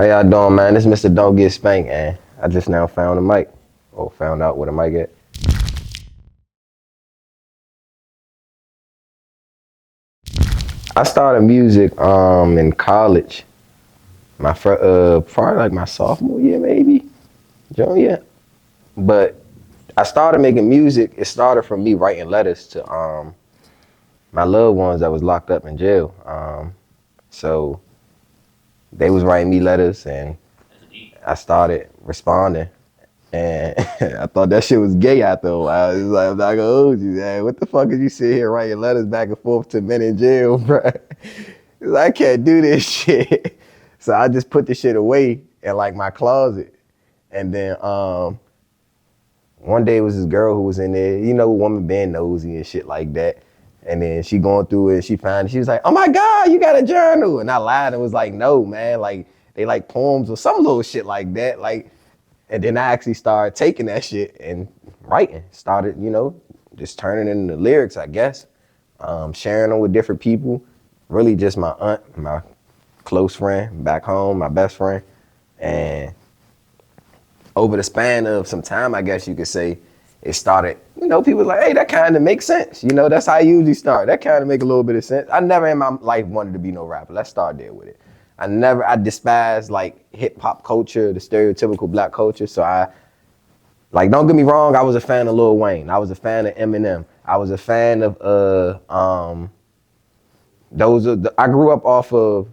How y'all doing, man? This is Mr. Don't Get Spanked, and I just now found a mic, or found out what a mic at. I started music in college, probably like my sophomore year, maybe junior. But I started making music. It started from me writing letters to my loved ones that was locked up in jail. So they was writing me letters, and I started responding. And I thought that shit was gay after a while. It was like, I'm not gonna hold you, man. What the fuck is you sit here writing letters back and forth to men in jail, bro? I can't do this shit. So I just put the shit away in like my closet. And then one day it was this girl who was in there, woman being nosy and shit like that. And then she going through it and she found it. She was like, "Oh my God, you got a journal." And I lied and was like, "No, man, like they like poems or some little shit like that." And then I actually started taking that shit and writing. Started, just turning into lyrics, I guess. Sharing them with different people. Really just my aunt, my close friend back home, my best friend. And over the span of some time, I guess you could say, it started, people like, "Hey, that kind of makes sense." That's how I usually start. That kind of make a little bit of sense. I never in my life wanted to be no rapper. Let's start there with it. I despise like hip hop culture, the stereotypical black culture. So don't get me wrong, I was a fan of Lil Wayne. I was a fan of Eminem. I was a fan of I grew up off of,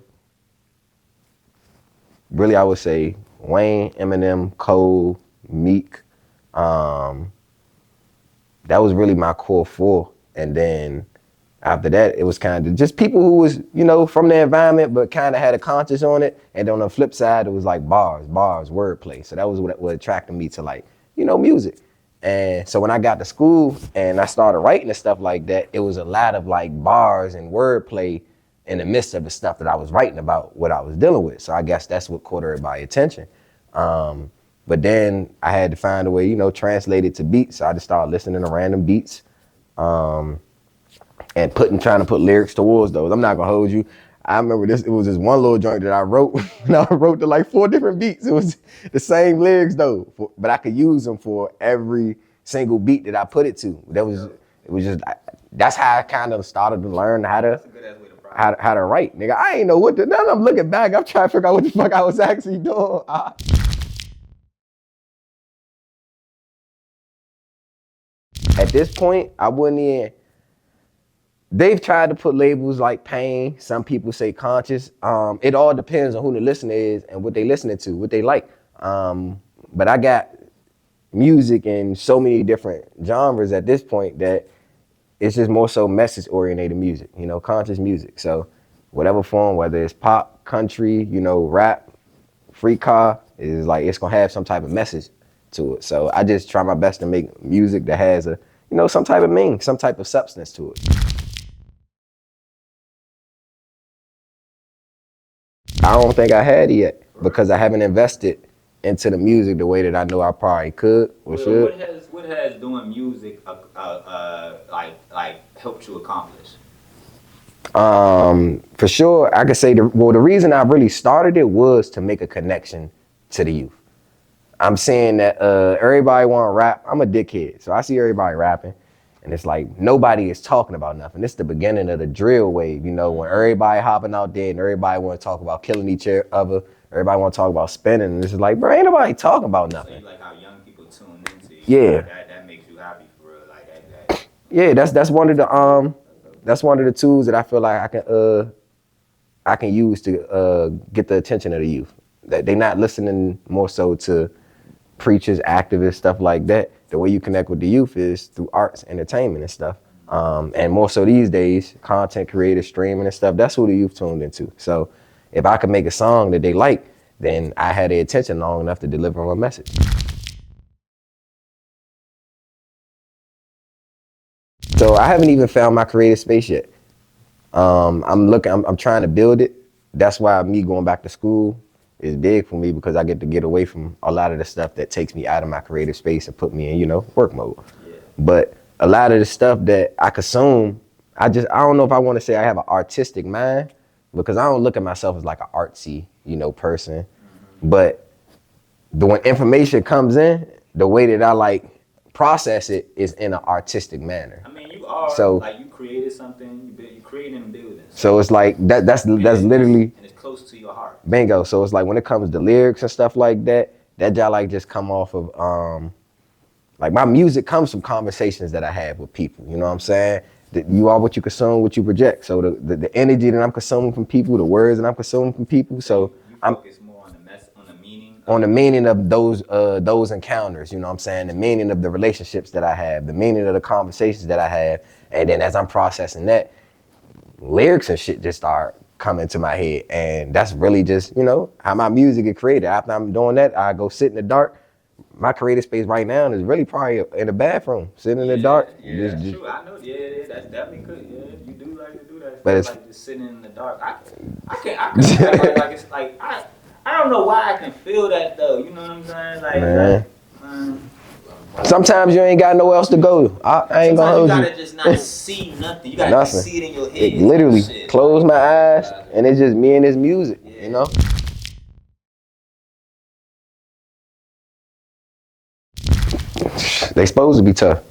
really I would say Wayne, Eminem, Cole, Meek. That was really my core four. And then after that, it was kind of just people who was, from the environment, but kind of had a conscience on it. And on the flip side, it was like bars, wordplay. So that was what attracted me to music. And so when I got to school and I started writing and stuff like that, it was a lot of like bars and wordplay in the midst of the stuff that I was writing about, what I was dealing with. So I guess that's what caught everybody's attention. But then I had to find a way, translate it to beats. So I just started listening to random beats. And trying to put lyrics towards those. I'm not gonna hold you. I remember it was this one little joint that I wrote, and I wrote to like 4 different beats. It was the same lyrics though, but I could use them for every single beat that I put it to. That's how I kind of started to learn how to write. Nigga, I ain't know what to, now I'm looking back, I'm trying to figure out what the fuck I was actually doing. At this point, I wouldn't even, they've tried to put labels like pain. Some people say conscious. It all depends on who the listener is and what they listening to, what they like. But I got music in so many different genres at this point that it's just more so message oriented music, conscious music. So whatever form, whether it's pop, country, rap, free car, is like it's gonna have some type of message to it. So I just try my best to make music that has a, some type of meaning, some type of substance to it. I don't think I had it yet because I haven't invested into the music the way that I know I probably could or should. What has doing music like helped you accomplish? For sure, I could say the reason I really started it was to make a connection to the youth. I'm saying that everybody want to rap. I'm a dickhead, so I see everybody rapping, and it's like nobody is talking about nothing. It's the beginning of the drill wave, when everybody hopping out there and everybody want to talk about killing each other. Everybody want to talk about spinning, and it's just like, bro, ain't nobody talking about nothing. So you like how young people tune into you? Yeah. That makes you happy for real, like that. Yeah, that's one of the tools that I feel like I can use to get the attention of the youth. That they not listening more so to preachers, activists, stuff like that. The way you connect with the youth is through arts, entertainment, and stuff. And more so these days, content creators, streaming and stuff. That's who the youth tuned into. So if I could make a song that they like, then I had their attention long enough to deliver on a message. So I haven't even found my creative space yet. I'm trying to build it. That's why me going back to school is big for me because I get away from a lot of the stuff that takes me out of my creative space and put me in, work mode. Yeah. But a lot of the stuff that I consume, I don't know if I want to say I have an artistic mind because I don't look at myself as like an artsy, person. But when information comes in, the way that I like process it is in an artistic manner. I mean, you are So like you created something. You created and building. so it's like that's literally and it's close to your heart. bingo. So it's like when it comes to lyrics and stuff like that, that y'all like just come off of like my music comes from conversations that I have with people. You know what I'm saying? You are what you consume, what you project. So the energy that I'm consuming from people, the words that I'm consuming from people. So you I'm focus more on on the meaning. On the meaning of those encounters. You know what I'm saying? The meaning of the relationships that I have, the meaning of the conversations that I have, and then as I'm processing that, lyrics and shit just start coming to my head, and that's really just how my music get created. After I'm doing that, I go sit in the dark. My creative space right now is really probably in the bathroom, sitting in the dark. Yeah, that's true. I know. Yeah, that's definitely good. Yeah, you do like to do that. But it's like just sitting in the dark. I can't like it's like I don't know why I can feel that though. You know what I'm saying? Man. Sometimes you ain't got nowhere else to go. I ain't gonna hold you. You gotta just not see nothing. You gotta just see it in your head. Literally, close my eyes, and it's just me and this music. You know. They supposed to be tough.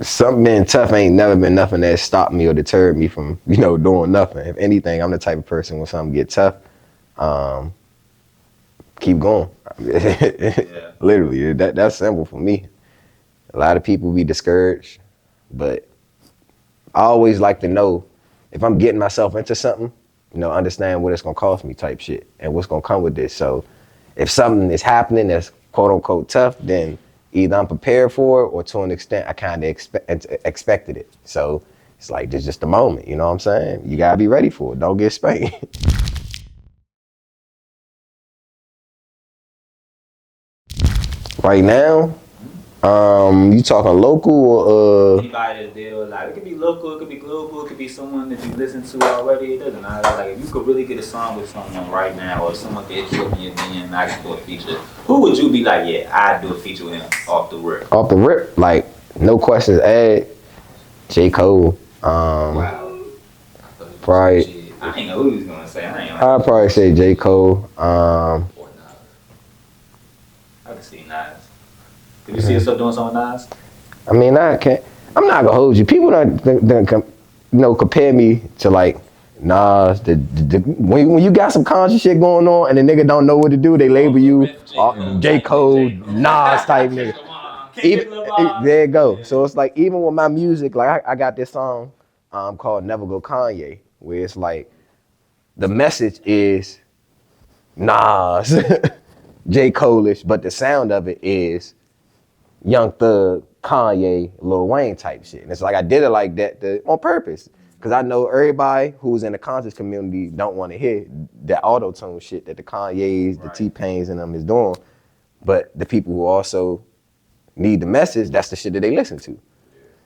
Something being tough ain't never been nothing that stopped me or deterred me from, doing nothing. If anything, I'm the type of person when something get tough, keep going. Literally, that's simple for me. A lot of people be discouraged, but I always like to know if I'm getting myself into something, understand what it's gonna cost me type shit and what's gonna come with this. So if something is happening that's quote unquote tough, then either I'm prepared for it or to an extent I kind of expected it. So it's like there's just a moment, you know what I'm saying? You gotta be ready for it. Don't get spanked. Right now, you talking local or anybody that deal like it could be local, it could be global, it could be someone that you listen to already. It doesn't matter. Like if you could really get a song with someone right now, or if someone could hit you up in your DM and ask for a feature, who would you be like? Yeah, I'd do a feature with him off the rip. Off the rip, like no questions asked. J. Cole. Wow. Probably. I ain't know who he was gonna say. I'd probably say J. Cole. I can see Nas. Could you see yourself doing something with Nas? I mean, I'm not gonna hold you. People don't compare me to like Nas. When you got some conscious shit going on and the nigga don't know what to do, they label you J. Cole, Nas type nigga. There you go. So it's like even with my music, like I got this song called Never Go Kanye, where it's like the message is Nas, J. Cole-ish, but the sound of it is Young Thug, Kanye, Lil Wayne type shit. And it's like I did it like that on purpose. Cause I know everybody who's in the conscious community don't want to hear that auto-tune shit that the Kanyes, the T-Pains and them is doing. But the people who also need the message, that's the shit that they listen to.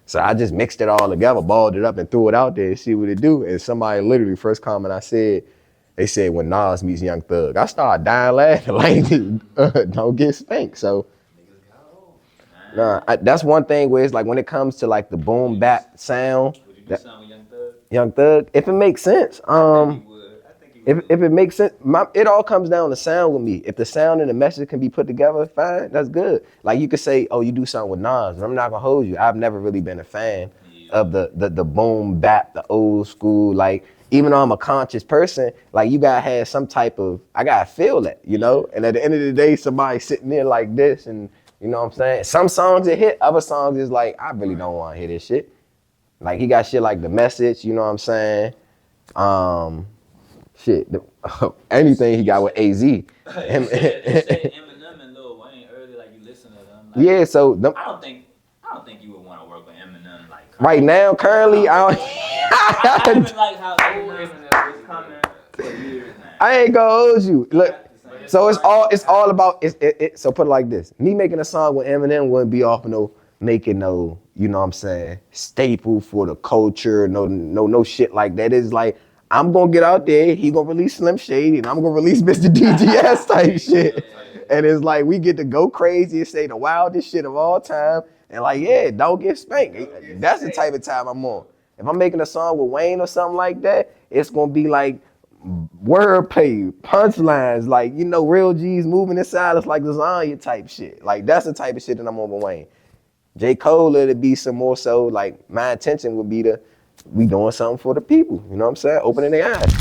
So I just mixed it all together, balled it up and threw it out there and see what it do. And somebody literally, first comment I said, they said when Nas meets Young Thug. I started dying laughing like, don't get spanked. So that's one thing where it's like when it comes to like the boom bap sound. Would you do something with Young Thug? Young Thug, if it makes sense. If it makes sense, it all comes down to sound with me. If the sound and the message can be put together, fine, that's good. Like you could say, oh, you do something with Nas. I'm not gonna hold you. I've never really been a fan of the boom bap, the old school. Like even though I'm a conscious person, like you gotta have some type of, I gotta feel that, And at the end of the day, somebody sitting there like this, and you know what I'm saying. Some songs it hit, other songs is like I really don't want to hear this shit. Like he got shit like The Message, you know what I'm saying. Anything he got with AZ. Eminem and Lil Wayne earlier, like you listen to them. Like, yeah, so I don't think you would want to work with Eminem like right now. Currently, I don't. I haven't like how Eminem was coming for years now. I ain't gonna hold you. Look, so it's all about it. So put it like this: me making a song with Eminem wouldn't be off making no, you know what I'm saying, staple for the culture. No shit like that. It's like, I'm gonna get out there, he gonna release Slim Shady, and I'm gonna release Mr. DGS type shit. And it's like, we get to go crazy and say the wildest shit of all time. And like, yeah, don't get spanked. That's the type of time I'm on. If I'm making a song with Wayne or something like that, it's gonna be like wordplay, punchlines, like, you know, real G's moving in silence like lasagna type shit. Like, that's the type of shit that I'm on with Wayne. J. Cole, it'd be some more so, like, my intention would be to, we doing something for the people, you know what I'm saying? Opening their eyes.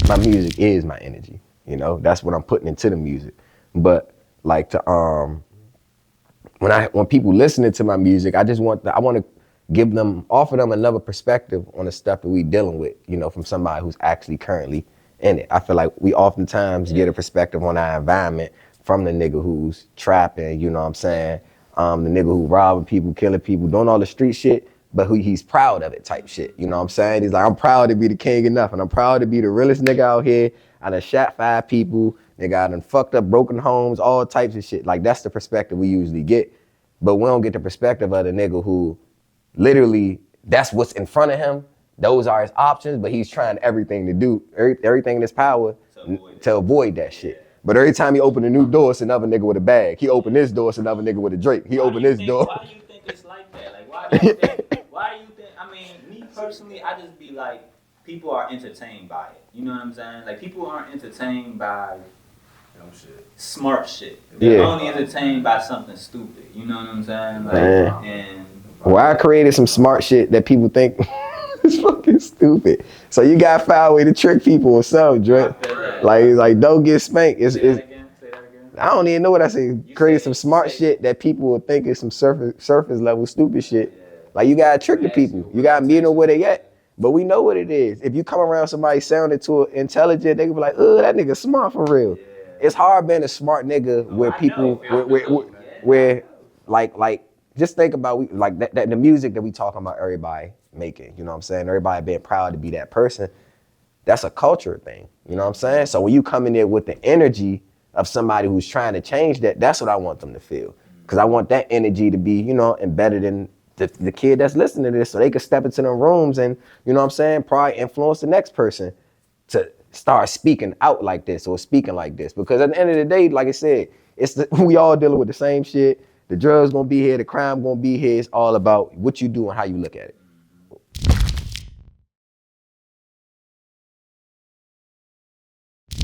My music is my energy, you know? That's what I'm putting into the music. But, like, when people listening to my music, I want to offer them another perspective on the stuff that we dealing with, you know, from somebody who's actually currently in it. I feel like we oftentimes get a perspective on our environment from the nigga who's trapping, you know what I'm saying? The nigga who robbing people, killing people, doing all the street shit, but who he's proud of it type shit, you know what I'm saying? He's like, I'm proud to be the king of nothing. I'm proud to be the realest nigga out here. I done shot 5 people, nigga, I done fucked up broken homes, all types of shit. Like, that's the perspective we usually get. But we don't get the perspective of the nigga who literally, that's what's in front of him. Those are his options, but he's trying everything to do, everything in his power to avoid that shit. But every time he open a new door, it's another nigga with a bag. He open this door, it's another nigga with a Drake. He open this door. Why do you think it's like that? Like, why do you think, I mean, me personally, I just be like, people are entertained by it. You know what I'm saying? Like, people aren't entertained by smart shit. They're only entertained by something stupid. You know what I'm saying? Like, and well, I created some smart shit that people think is fucking stupid. So you got to find a way to trick people or something, Drake. Like don't get spanked. Say that again. I don't even know what I said. Created some smart shit that people would think is some surface level stupid shit. Like, you gotta trick the people. You gotta meet them where they at. But we know what it is. If you come around somebody sounding too intelligent, they can be like, oh, that nigga smart for real. It's hard being a smart nigga where people, where like, just think about like that the music that we talking about everybody making, you know what I'm saying? Everybody being proud to be that person. That's a culture thing, you know what I'm saying? So when you come in there with the energy of somebody who's trying to change that, that's what I want them to feel. Because I want that energy to be, you know, embedded in the kid that's listening to this, so they could step into them rooms and, you know what I'm saying, probably influence the next person to start speaking out like this or speaking like this. Because at the end of the day, like I said, we all dealing with the same shit. The drugs gonna be here, the crime gonna be here. It's all about what you do and how you look at it.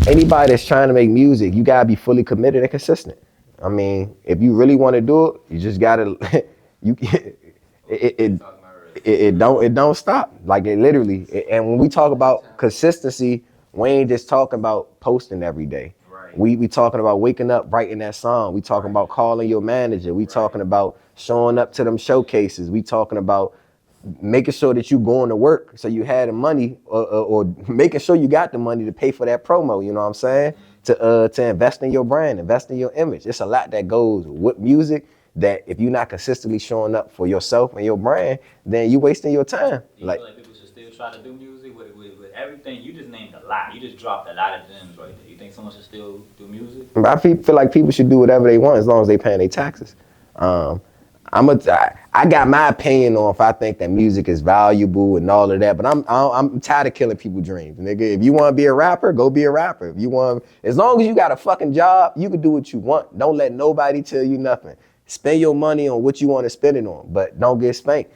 Anybody that's trying to make music, you gotta be fully committed and consistent. I mean, if you really want to do it, you just gotta it don't stop. Like, it literally. And when we talk about consistency, we ain't just talking about posting every day. Right. We talking about waking up, writing that song. We talking about calling your manager. We talking about showing up to them showcases. We talking about making sure that you going to work so you had the money, or making sure you got the money to pay for that promo. You know what I'm saying? To invest in your brand, invest in your image. It's a lot that goes with music, that if you're not consistently showing up for yourself and your brand, then you wasting your time. Do you feel like people should still try to do music with everything? You just named a lot. You just dropped a lot of gems right there. You think someone should still do music? I feel like people should do whatever they want as long as they paying their taxes. I got my opinion on if I think that music is valuable and all of that, but I'm tired of killing people's dreams, nigga. If you want to be a rapper, go be a rapper. If you want, as long as you got a fucking job, you can do what you want. Don't let nobody tell you nothing. Spend your money on what you want to spend it on, but don't get spanked.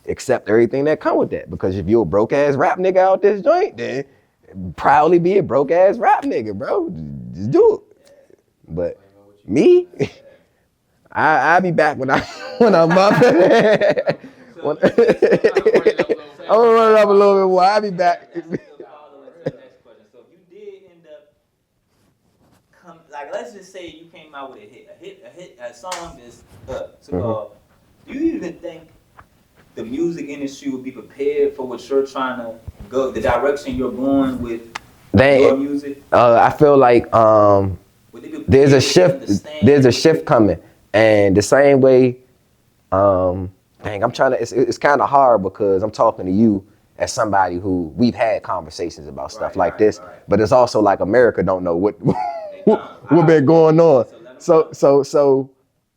Accept everything that come with that, because if you're a broke ass rap nigga out this joint, then proudly be a broke ass rap nigga, bro. Just do it. But me, I'll be back when I'm up. I'm gonna run it up a little bit more. I'll be back. So if you did end up like, let's just say you came out with a song that's up. So do you even think the music industry would be prepared for what you're trying to go, the direction you're going with your music? I feel like there's a shift coming. And the same way, it's kind of hard because I'm talking to you as somebody who we've had conversations about stuff like this, but it's also like America don't know what been going on. So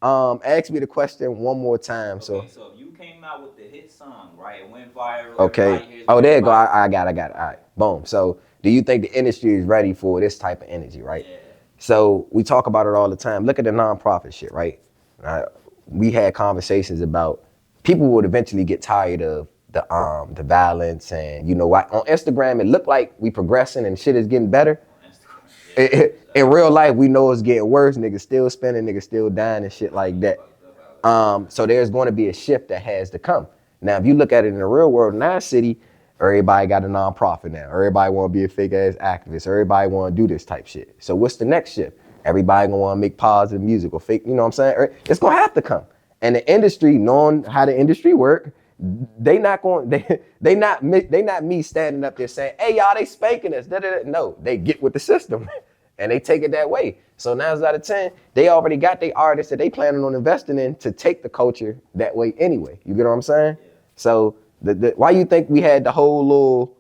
ask me the question one more time. Okay, so if you came out with the hit song, right? It went viral. Okay. Oh, there you go. I got it. All right. Boom. So do you think the industry is ready for this type of energy, right? Yeah. So we talk about it all the time. Look at the nonprofit shit, right? We had conversations about people would eventually get tired of the violence, and you know why on Instagram it looked like we progressing and shit is getting better. In real life, we know it's getting worse. Niggas still spending, niggas still dying and shit like that. So there's going to be a shift that has to come. Now, if you look at it in the real world in our city, everybody got a nonprofit now. Everybody want to be a fake ass activist. Everybody want to do this type shit. So what's the next shift? Everybody gonna want to make positive music or fake. You know what I'm saying? It's gonna have to come. And the industry, knowing how the industry work, they not me standing up there saying, "Hey y'all, they spanking us." Da-da-da. No, they get with the system, and they take it that way. So 9 out of 10, they already got their artists that they planning on investing in to take the culture that way anyway. You get what I'm saying? Yeah. So why you think we had the whole little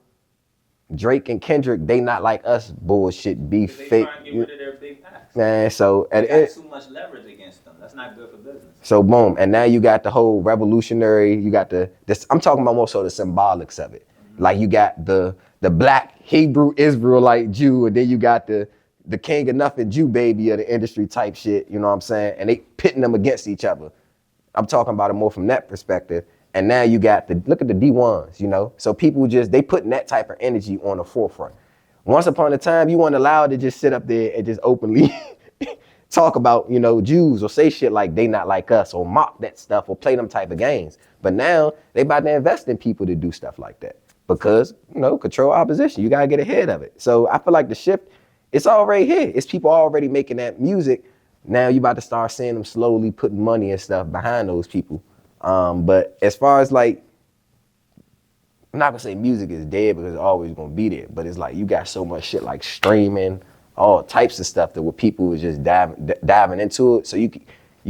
Drake and Kendrick, they not like us bullshit beef fake? They trying to get rid of their big packs. Man, so they got too much leverage against them. That's not good for business. So boom, and now you got the whole revolutionary. You got this. I'm talking about more so the symbolics of it. Mm-hmm. Like you got the black Hebrew Israelite Jew, and then you got the king of nothing Jew baby of the industry type shit. You know what I'm saying? And they pitting them against each other. I'm talking about it more from that perspective. And now you got look at the D1s, you know? So people they putting that type of energy on the forefront. Once upon a time, you weren't allowed to just sit up there and just openly talk about, you know, Jews or say shit like they not like us or mock that stuff or play them type of games. But now they about to invest in people to do stuff like that because, you know, control opposition. You got to get ahead of it. So I feel like the shift, it's already here. It's people already making that music. Now you about to start seeing them slowly putting money and stuff behind those people. But as far as like, I'm not gonna say music is dead because it's always gonna be there, but it's like you got so much shit like streaming, all types of stuff that where people is just diving into it. So you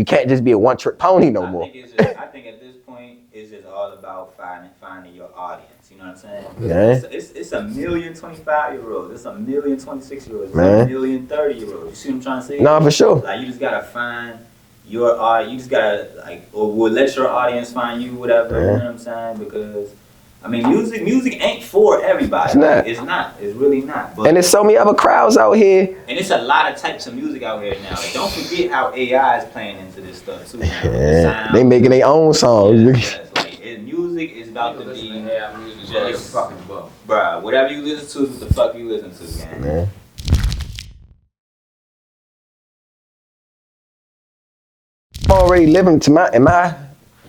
can't just be a one-trick pony no more. I think at this point it's just all about finding your audience. You know what I'm saying? Yeah. It's a million 25-year-olds. It's a million 26-year-olds. It's a million 30-year-olds. You see what I'm trying to say? No, for sure. Like you just gotta find your audience. You just gotta or let your audience find you, whatever. You know what I'm saying? Because I mean, music ain't for everybody. It's not. It's not. It's really not. But, and there's so many other crowds out here. And it's a lot of types of music out here now. Like, don't forget how AI is playing into this stuff too. Yeah. They making their own songs. Yes. Like, music is about to be just fucking book. Bruh, whatever you listen to is what the fuck you listen to, man. Man. I'm already living in my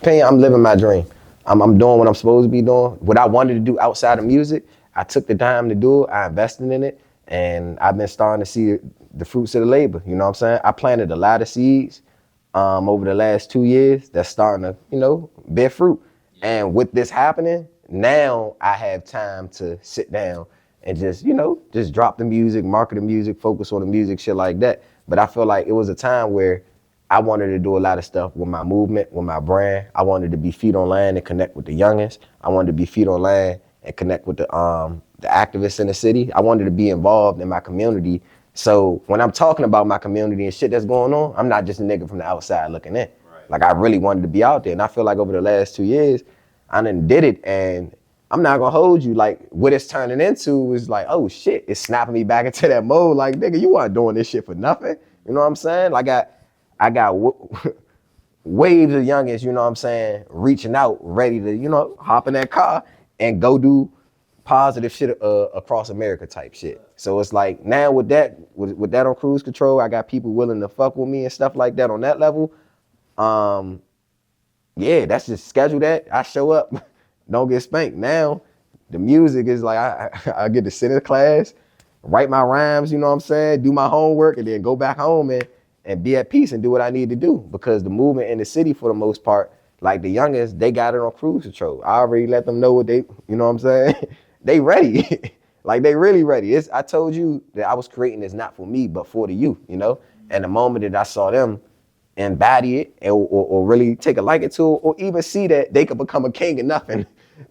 opinion, I'm living my dream. I'm doing what I'm supposed to be doing. What I wanted to do outside of music, I took the time to do it. I invested in it, and I've been starting to see the fruits of the labor. You know what I'm saying? I planted a lot of seeds over the last 2 years that's starting to, you know, bear fruit. And with this happening, now I have time to sit down and just, you know, just drop the music, market the music, focus on the music, shit like that. But I feel like it was a time where I wanted to do a lot of stuff with my movement, with my brand. I wanted to be feet on land and connect with the youngest. I wanted to be feet on land and connect with the activists in the city. I wanted to be involved in my community. So when I'm talking about my community and shit that's going on, I'm not just a nigga from the outside looking in. Right. Like I really wanted to be out there. And I feel like over the last 2 years, I done did it. And I'm not gonna hold you, like what it's turning into is like, oh shit, it's snapping me back into that mode. Like, nigga, you weren't doing this shit for nothing. You know what I'm saying? Like I got waves of youngins, you know what I'm saying, reaching out, ready to, you know, hop in that car and go do positive shit across America type shit. So it's like now with that on cruise control, I got people willing to fuck with me and stuff like that on that level. Yeah, that's just schedule that. I show up, don't get spanked. Now the music is like I get to sit in class, write my rhymes, you know what I'm saying, do my homework, and then go back home and be at peace and do what I need to do, because the movement in the city for the most part, like the youngest, they got it on cruise control. I already let them know what they, you know what I'm saying? They ready. Like they really ready. I told you that I was creating this not for me, but for the youth, you know? And the moment that I saw them embody it or really take a liking to it, or even see that they could become a king of nothing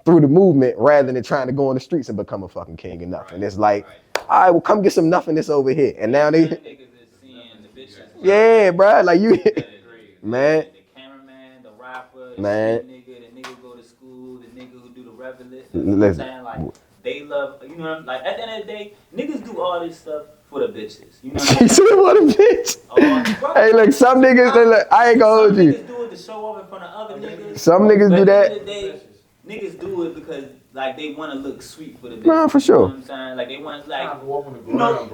through the movement rather than trying to go on the streets and become a fucking king of nothing. Right. It's like, all right, well, come get some nothingness over here. And now yeah, bro, like you, man. The cameraman, the rapper, man. The nigga go to school, the nigga who do the revelation. You know what I'm saying? Like, they love, you know, like at the end of the day, niggas do all this stuff for the bitches. You know what I'm saying? For the bitch. Hey, look, some niggas, I ain't gonna hold you. Some niggas do it to show off in front of other niggas. Some niggas do that. At the end of the day, niggas do it because like they want to look sweet for the bitches. Nah, for sure. You know what I'm saying? Like they want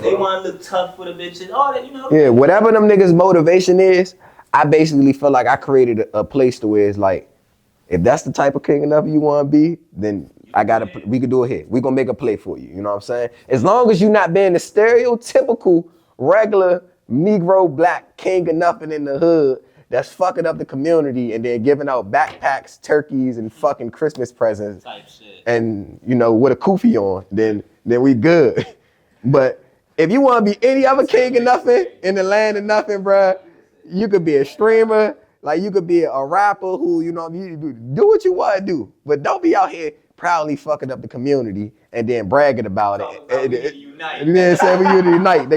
they want to look tough for the bitches. All that, Yeah, whatever them niggas' motivation is, I basically feel like I created a place to where it's like, if that's the type of king enough you want to be, then we could do it here. We gonna make a play for you. You know what I'm saying? As long as you not being the stereotypical regular Negro black king of nothing in the hood that's fucking up the community and then giving out backpacks, turkeys, and fucking Christmas presents type shit. and with a kufi on, then we good. But if you want to be any other king of nothing in the land of nothing, bruh, you could be a streamer, like you could be a rapper who, you do what you want to do, but don't be out here proudly fucking up the community and then bragging about it. And then say we unite.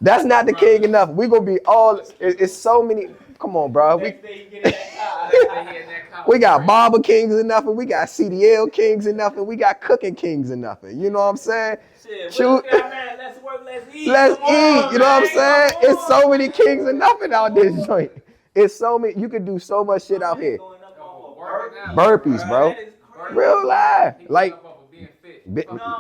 That's not the king enough. We gonna be all. It's so many. Come on, bro. We got barber kings enough, and we got CDL kings enough, and we got cooking kings enough. You know what I'm saying? Shoot. Let's work, let's eat. Let's eat. You know what I'm saying? It's so many kings and nothing out this joint. It's so many. You could do so much shit out here. Burpees, bro. Real life. Like,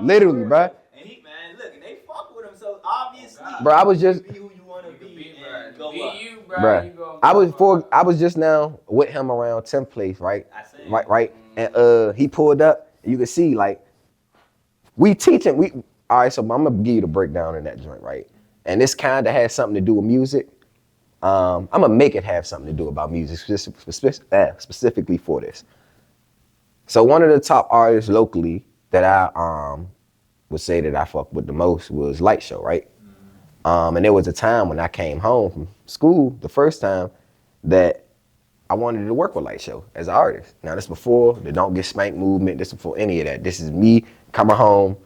literally, bro. And look, and they fuck with him, so obviously. Bro, I was just. Be who you want to be, and go be up. you, bro. Bruh, I was just now with him around 10th place, right? Right. And he pulled up. You can see, like, we teaching. All right, so I'm gonna give you the breakdown in that joint, right? And this kind of has something to do with music. I'm gonna make it have something to do about music specifically for this. So one of the top artists locally that I would say that I fuck with the most was Light Show, right? And there was a time when I came home from school the first time that I wanted to work with Light Show as an artist. Now this before the Don't Get Spanked movement, this before any of that. This is me coming home,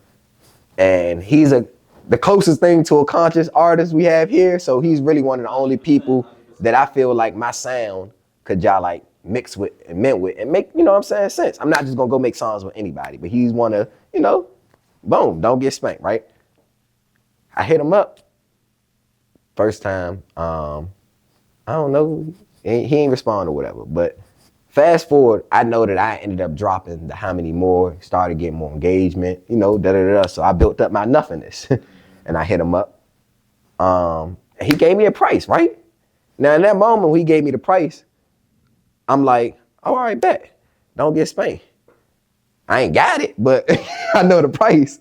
and he's the closest thing to a conscious artist we have here. So he's really one of the only people that I feel like my sound could y'all like mix with and mint with and make, you know what I'm saying, sense. I'm not just gonna go make songs with anybody, but he's one of, boom, Don't Get Spanked, right? I hit him up. First time, I don't know, he ain't respond or whatever, but fast forward, I know that I ended up dropping the How Many More, started getting more engagement, so I built up my nothingness and I hit him up. And he gave me a price, right? Now in that moment when he gave me the price, I'm like, all right, bet, Don't Get Spanked. I ain't got it, but I know the price.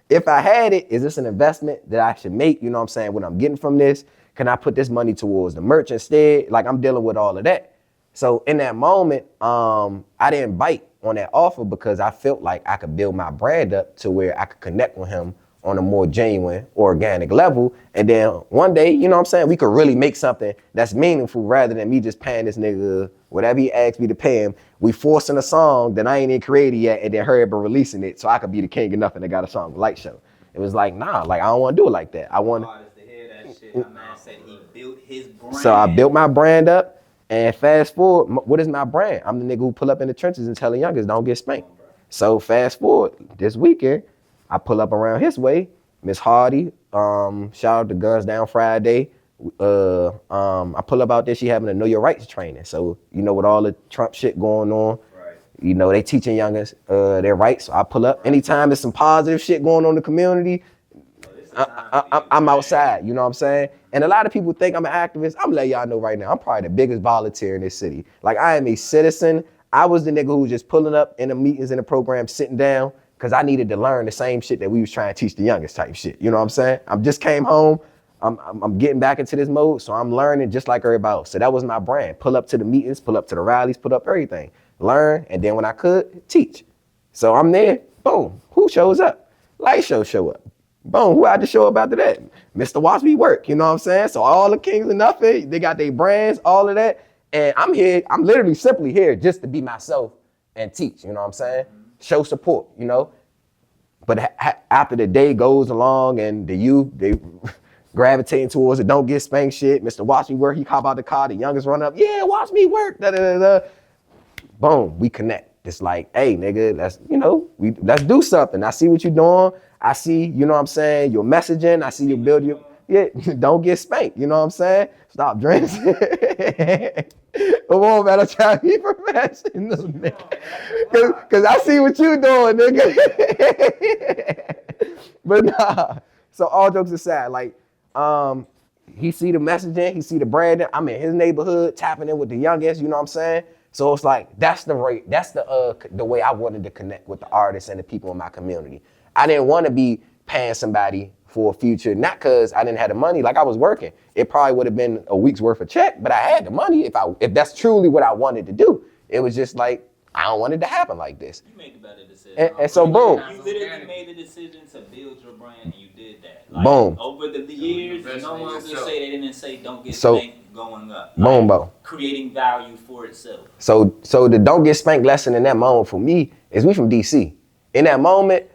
If I had it, is this an investment that I should make? You know what I'm saying? What I'm getting from this, can I put this money towards the merch instead? Like, I'm dealing with all of that. So in that moment, I didn't bite on that offer because I felt like I could build my brand up to where I could connect with him on a more genuine, organic level. And then one day, you know what I'm saying, we could really make something that's meaningful rather than me just paying this nigga whatever he asked me to pay him. We forcing a song that I ain't even created yet and then hurry up and releasing it so I could be the king of nothing that got a song with Light Show. It was like, nah, like I don't want to do it like that. I want to hear that shit. My man said he built his brand. So I built my brand up, and fast forward, what is my brand? I'm the nigga who pull up in the trenches and tell the youngest don't get spanked. So fast forward, this weekend, I pull up around his way, Miss Hardy, shout out to Guns Down Friday. I pull up out there, she having a Know Your Rights training. So, with all the Trump shit going on, right. They teaching youngers their rights. So I pull up. Anytime there's some positive shit going on in the community, I'm outside, you know what I'm saying? And a lot of people think I'm an activist. I'm gonna let y'all know right now, I'm probably the biggest volunteer in this city. Like, I am a citizen. I was the nigga who was just pulling up in the meetings in the program, sitting down, because I needed to learn the same shit that we was trying to teach the youngest type shit. You know what I'm saying? I just came home. I'm getting back into this mode, so I'm learning just like everybody else. So that was my brand. Pull up to the meetings, pull up to the rallies, pull up everything. Learn, and then when I could, teach. So I'm there, boom. Who shows up? Light Show show up. Boom, who had to show up after that? Mr. Watch Me Work, you know what I'm saying? So all the kings and nothing, they got their brands, all of that. And I'm here, I'm literally simply here just to be myself and teach, you know what I'm saying? Show support, But after the day goes along and the youth, they gravitating towards it, don't get spanked shit. Mr. Watch Me Work, he hop out the car, the youngest run up, yeah, watch me work, da da da da. Boom, we connect. It's like, hey, nigga, let's do something. I see what you're doing. I see, you know what I'm saying, your messaging. I see you build your, don't get spanked. You know what I'm saying? Stop drinking. Come on, man. I'm trying to be professional, nigga. Cause I see what you doing, nigga. But nah. So all jokes aside, like, he see the messaging, he see the branding. I'm in his neighborhood, tapping in with the youngest. You know what I'm saying? So it's like that's the way I wanted to connect with the artists and the people in my community. I didn't want to be paying somebody for a future, not because I didn't have the money. Like I was working, it probably would have been a week's worth of check, but I had the money if that's truly what I wanted to do. It was just like I don't want it to happen like this. You made the better decision. And so boom. You literally made the decision to build your brand, and you did that. Like, boom. Over the years, no one would say they didn't say don't get So, spanked going up. Boom, boom. Creating value for itself. So the don't get spanked lesson in that moment for me is we from DC. In that moment,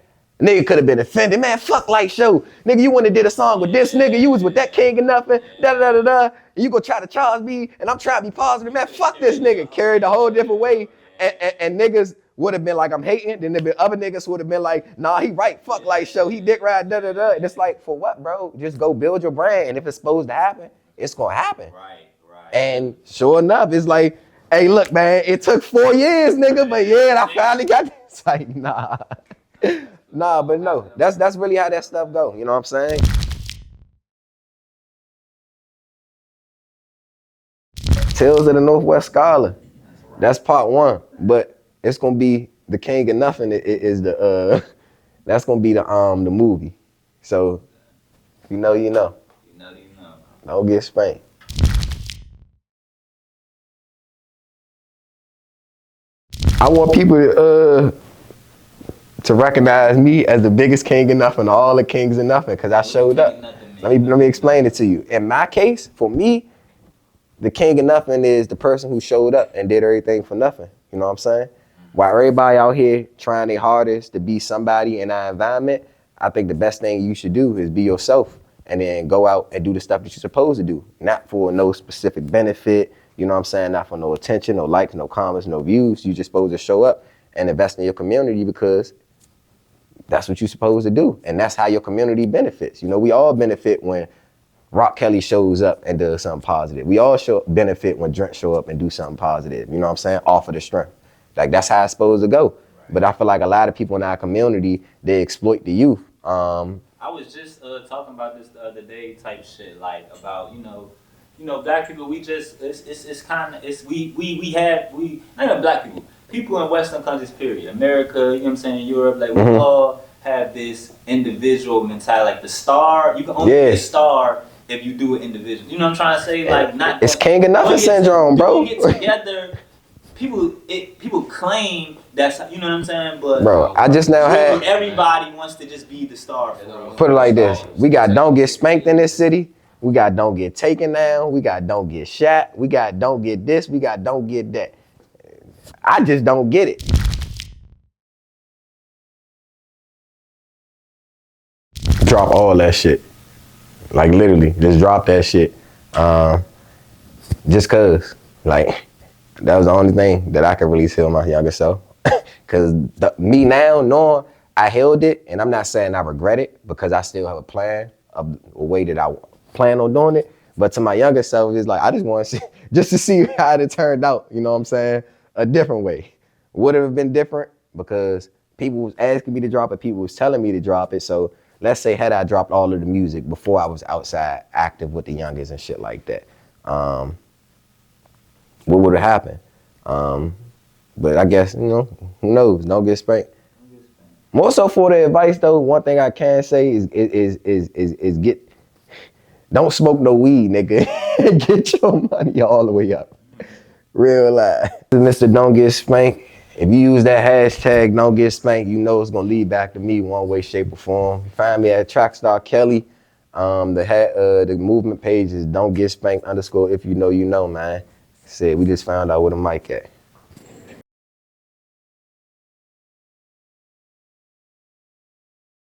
nigga could have been offended. Man, fuck Light Show. Nigga, you wouldn't have did a song with this nigga. You was with that king or nothing. Da-da-da-da-da. And you gonna try to charge me, and I'm trying to be positive. Man, fuck this nigga. Carried the whole different way. And niggas would have been like, I'm hating. Then there been other niggas would have been like, nah, he right. Fuck Light Show. He dick ride, da-da-da. And it's like, for what, bro? Just go build your brand. And if it's supposed to happen, it's gonna happen. Right. And sure enough, it's like, hey, look, man, it took 4 years, nigga, but yeah, I finally got this. It's like, nah. Nah, but no, that's really how that stuff go. You know what I'm saying? Tales of the Northwest Scholar. That's part 1, but it's gonna be the King of Nothing. Is the that's gonna be the movie. So, you know. Don't get spanked. I want people to recognize me as the biggest king of nothing, all the kings of nothing, because I showed up. Let me explain it to you. In my case, for me, the king of nothing is the person who showed up and did everything for nothing. You know what I'm saying? While everybody out here trying their hardest to be somebody in our environment, I think the best thing you should do is be yourself and then go out and do the stuff that you're supposed to do, not for no specific benefit. You know what I'm saying? Not for no attention, no likes, no comments, no views. You're just supposed to show up and invest in your community because that's what you're supposed to do. And that's how your community benefits. You know, we all benefit when Rock Kelly shows up and does something positive. We all benefit when Drent show up and do something positive. You know what I'm saying? Offer the strength. Like, that's how it's supposed to go. Right. But I feel like a lot of people in our community, they exploit the youth. I was just talking about this the other day type shit, like about, you know, black people, we just, it's kind of, we not even black people in Western countries, period. America, you know what I'm saying, Europe, like we all have this individual mentality, like the star, you can only be a star if you do it individually. You know what I'm trying to say? Like, not. It's king of nothing syndrome, bro. Get together, people claim that's, you know what I'm saying, but bro, I just now had. Everybody wants to just be the star. Put it like this, we got don't get spanked in this city. We got don't get taken down. We got don't get shot. We got don't get this. We got don't get that. I just don't get it. Drop all that shit. Like literally, just drop that shit. Just cause, like, that was the only thing that I could really tell my younger self. Cause me now knowing I held it, and I'm not saying I regret it because I still have a plan, a way that I plan on doing it. But to my younger self, it's like, I just want to see, just to see how it turned out, you know what I'm saying? A different way. Would it have been different? Because people was asking me to drop it, people was telling me to drop it. So let's say had I dropped all of the music before I was outside active with the youngest and shit like that, what would have happened? But I guess, you know, who knows? Don't get spanked. More so for the advice though, one thing I can say is don't smoke no weed, nigga. Get your money all the way up. Real life. Mr. Don't Get Spanked. If you use that hashtag Don't Get Spanked, you know it's gonna lead back to me one way, shape, or form. Find me at Trackstar Kelly. The movement page is Don't Get Spanked _ if you know, man. Said we just found out where the mic at.